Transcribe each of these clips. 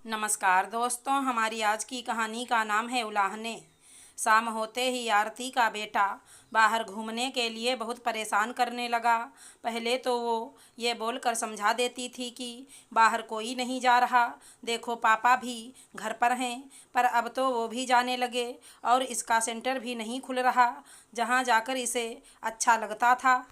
नमस्कार दोस्तों, हमारी आज की कहानी का नाम है उलाहने। शाम होते ही आरती का बेटा बाहर घूमने के लिए बहुत परेशान करने लगा। पहले तो वो ये बोलकर समझा देती थी कि बाहर कोई नहीं जा रहा, देखो पापा भी घर पर हैं। पर अब तो वो भी जाने लगे और इसका सेंटर भी नहीं खुल रहा जहाँ जाकर इसे अच्छा लगता था।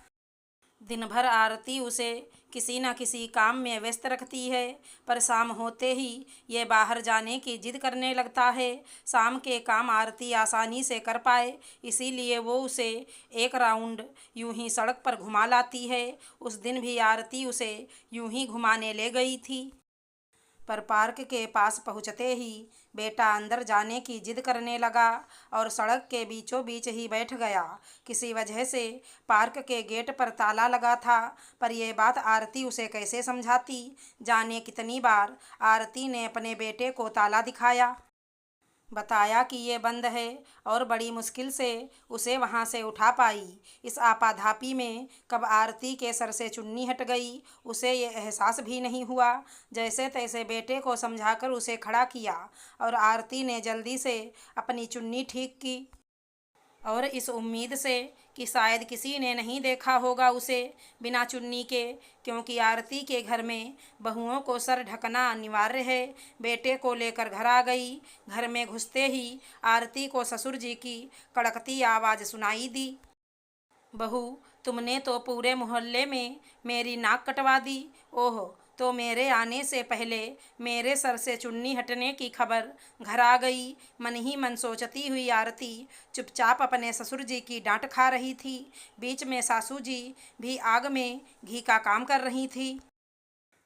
दिन भर आरती उसे किसी न किसी काम में व्यस्त रखती है, पर शाम होते ही ये बाहर जाने की जिद करने लगता है। शाम के काम आरती आसानी से कर पाए, इसीलिए वो उसे एक राउंड यूं ही सड़क पर घुमा लाती है। उस दिन भी आरती उसे यूं ही घुमाने ले गई थी, पर पार्क के पास पहुंचते ही बेटा अंदर जाने की जिद करने लगा और सड़क के बीचों बीच ही बैठ गया। किसी वजह से पार्क के गेट पर ताला लगा था, पर यह बात आरती उसे कैसे समझाती। जाने कितनी बार आरती ने अपने बेटे को ताला दिखाया, बताया कि ये बंद है और बड़ी मुश्किल से उसे वहाँ से उठा पाई। इस आपाधापी में कब आरती के सर से चुन्नी हट गई, उसे ये एहसास भी नहीं हुआ। जैसे तैसे बेटे को समझाकर उसे खड़ा किया और आरती ने जल्दी से अपनी चुन्नी ठीक की, और इस उम्मीद से कि शायद किसी ने नहीं देखा होगा उसे बिना चुन्नी के, क्योंकि आरती के घर में बहुओं को सर ढकना अनिवार्य है। बेटे को लेकर घर आ गई। घर में घुसते ही आरती को ससुर जी की कड़कती आवाज़ सुनाई दी, बहू, तुमने तो पूरे मोहल्ले में मेरी नाक कटवा दी। ओह, तो मेरे आने से पहले मेरे सर से चुन्नी हटने की खबर घर आ गई। मन ही मन सोचती हुई आरती चुपचाप अपने ससुर जी की डांट खा रही थी। बीच में सासू जी भी आग में घी का काम कर रही थी।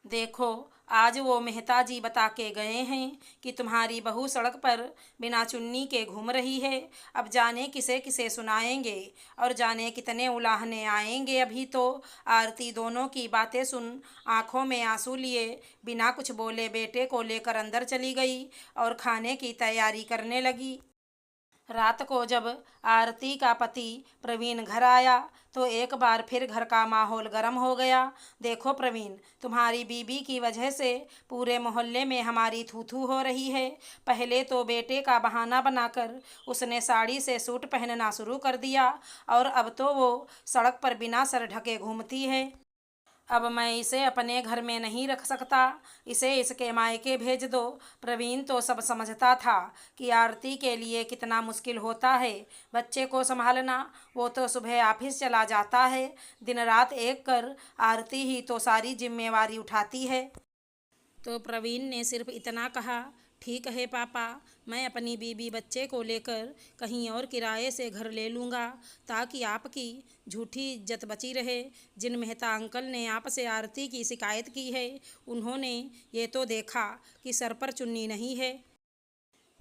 देखो, आज वो मेहता जी बता के गए हैं कि तुम्हारी बहू सड़क पर बिना चुन्नी के घूम रही है। अब जाने किसे किसे सुनाएंगे और जाने कितने उलाहने आएंगे। अभी तो आरती दोनों की बातें सुन आंखों में आंसू लिए बिना कुछ बोले बेटे को लेकर अंदर चली गई और खाने की तैयारी करने लगी। रात को जब आरती का पति प्रवीण घर आया तो एक बार फिर घर का माहौल गर्म हो गया। देखो प्रवीण, तुम्हारी बीबी की वजह से पूरे मोहल्ले में हमारी थू थू हो रही है। पहले तो बेटे का बहाना बनाकर उसने साड़ी से सूट पहनना शुरू कर दिया और अब तो वो सड़क पर बिना सर ढके घूमती है। अब मैं इसे अपने घर में नहीं रख सकता, इसे इसके मायके भेज दो। प्रवीण तो सब समझता था कि आरती के लिए कितना मुश्किल होता है बच्चे को संभालना। वो तो सुबह ऑफिस चला जाता है, दिन रात एक कर आरती ही तो सारी जिम्मेवारी उठाती है। तो प्रवीण ने सिर्फ इतना कहा, ठीक है पापा, मैं अपनी बीबी बच्चे को लेकर कहीं और किराए से घर ले लूँगा ताकि आपकी झूठी इज्जत बची रहे। जिन मेहता अंकल ने आपसे आरती की शिकायत की है, उन्होंने ये तो देखा कि सर पर चुन्नी नहीं है,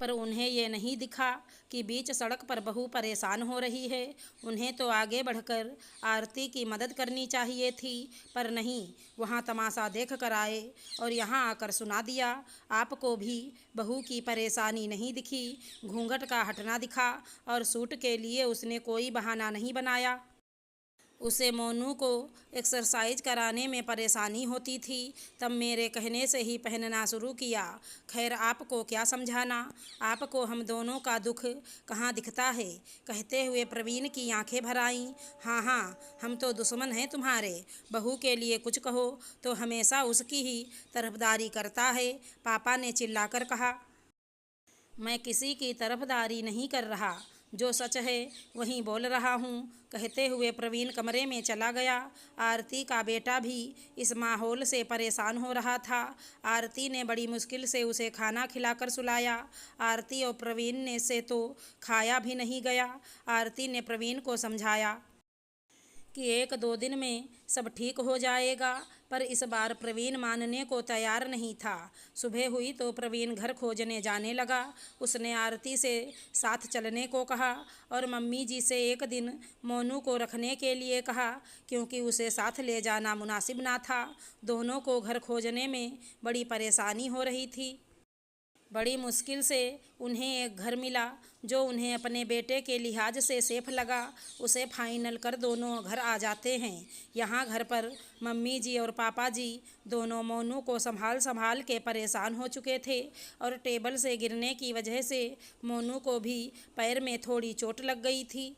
पर उन्हें ये नहीं दिखा कि बीच सड़क पर बहू परेशान हो रही है। उन्हें तो आगे बढ़कर आरती की मदद करनी चाहिए थी, पर नहीं, वहाँ तमाशा देख कर आए और यहाँ आकर सुना दिया। आपको भी बहू की परेशानी नहीं दिखी, घूंघट का हटना दिखा और सूट के लिए उसने कोई बहाना नहीं बनाया। उसे मोनू को एक्सरसाइज कराने में परेशानी होती थी, तब मेरे कहने से ही पहनना शुरू किया। खैर, आपको क्या समझाना, आपको हम दोनों का दुख कहाँ दिखता है। कहते हुए प्रवीण की आंखें भर आईं। हाँ हाँ, हम तो दुश्मन हैं तुम्हारे। बहू के लिए कुछ कहो तो हमेशा उसकी ही तरफदारी करता है, पापा ने चिल्लाकर कहा। मैं किसी की तरफदारी नहीं कर रहा, जो सच है वही बोल रहा हूँ। कहते हुए प्रवीण कमरे में चला गया। आरती का बेटा भी इस माहौल से परेशान हो रहा था। आरती ने बड़ी मुश्किल से उसे खाना खिलाकर सुलाया। आरती और प्रवीण ने से तो खाया भी नहीं गया। आरती ने प्रवीण को समझाया कि एक दो दिन में सब ठीक हो जाएगा, पर इस बार प्रवीण मानने को तैयार नहीं था। सुबह हुई तो प्रवीण घर खोजने जाने लगा। उसने आरती से साथ चलने को कहा और मम्मी जी से एक दिन मोनू को रखने के लिए कहा, क्योंकि उसे साथ ले जाना मुनासिब ना था। दोनों को घर खोजने में बड़ी परेशानी हो रही थी। बड़ी मुश्किल से उन्हें एक घर मिला जो उन्हें अपने बेटे के लिहाज से सेफ लगा। उसे फाइनल कर दोनों घर आ जाते हैं। यहाँ घर पर मम्मी जी और पापा जी दोनों मोनू को संभाल संभाल के परेशान हो चुके थे और टेबल से गिरने की वजह से मोनू को भी पैर में थोड़ी चोट लग गई थी।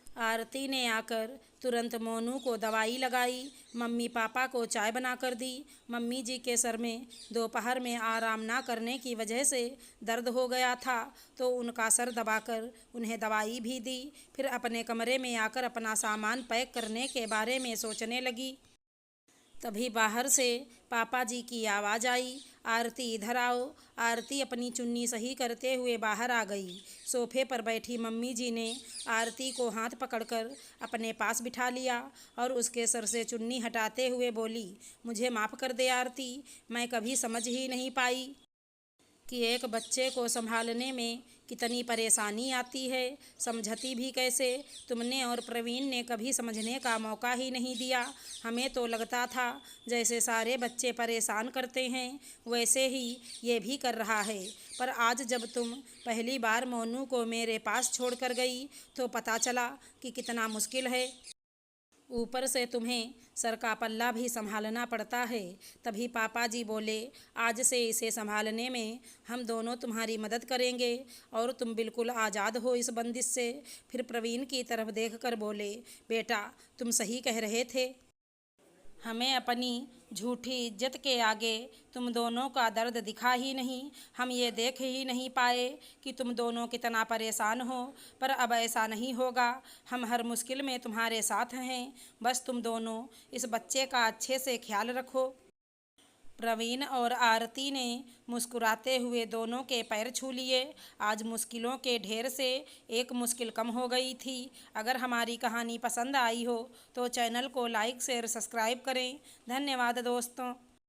आरती ने आकर तुरंत मोनू को दवाई लगाई, मम्मी पापा को चाय बनाकर दी। मम्मी जी के सर में दोपहर में आराम ना करने की वजह से दर्द हो गया था तो उनका सर दबाकर उन्हें दवाई भी दी। फिर अपने कमरे में आकर अपना सामान पैक करने के बारे में सोचने लगी। तभी बाहर से पापा जी की आवाज़ आई, आरती इधर आओ। आरती अपनी चुन्नी सही करते हुए बाहर आ गई। सोफे पर बैठी मम्मी जी ने आरती को हाथ पकड़कर अपने पास बिठा लिया और उसके सर से चुन्नी हटाते हुए बोली, मुझे माफ़ कर दे आरती, मैं कभी समझ ही नहीं पाई कि एक बच्चे को संभालने में कितनी परेशानी आती है। समझती भी कैसे? तुमने और प्रवीण ने कभी समझने का मौका ही नहीं दिया। हमें तो लगता था जैसे सारे बच्चे परेशान करते हैं वैसे ही ये भी कर रहा है। पर आज जब तुम पहली बार मोनू को मेरे पास छोड़कर गई तो पता चला कि कितना मुश्किल है। ऊपर से तुम्हें सर का पल्ला भी संभालना पड़ता है। तभी पापा जी बोले, आज से इसे संभालने में हम दोनों तुम्हारी मदद करेंगे और तुम बिल्कुल आज़ाद हो इस बंदिश से। फिर प्रवीण की तरफ देखकर बोले, बेटा तुम सही कह रहे थे। हमें अपनी झूठी इज्जत के आगे तुम दोनों का दर्द दिखा ही नहीं। हम ये देख ही नहीं पाए कि तुम दोनों कितना परेशान हो। पर अब ऐसा नहीं होगा। हम हर मुश्किल में तुम्हारे साथ हैं। बस तुम दोनों इस बच्चे का अच्छे से ख्याल रखो। प्रवीण और आरती ने मुस्कुराते हुए दोनों के पैर छू लिए। आज मुश्किलों के ढेर से एक मुश्किल कम हो गई थी। अगर हमारी कहानी पसंद आई हो तो चैनल को लाइक शेयर सब्सक्राइब करें। धन्यवाद दोस्तों।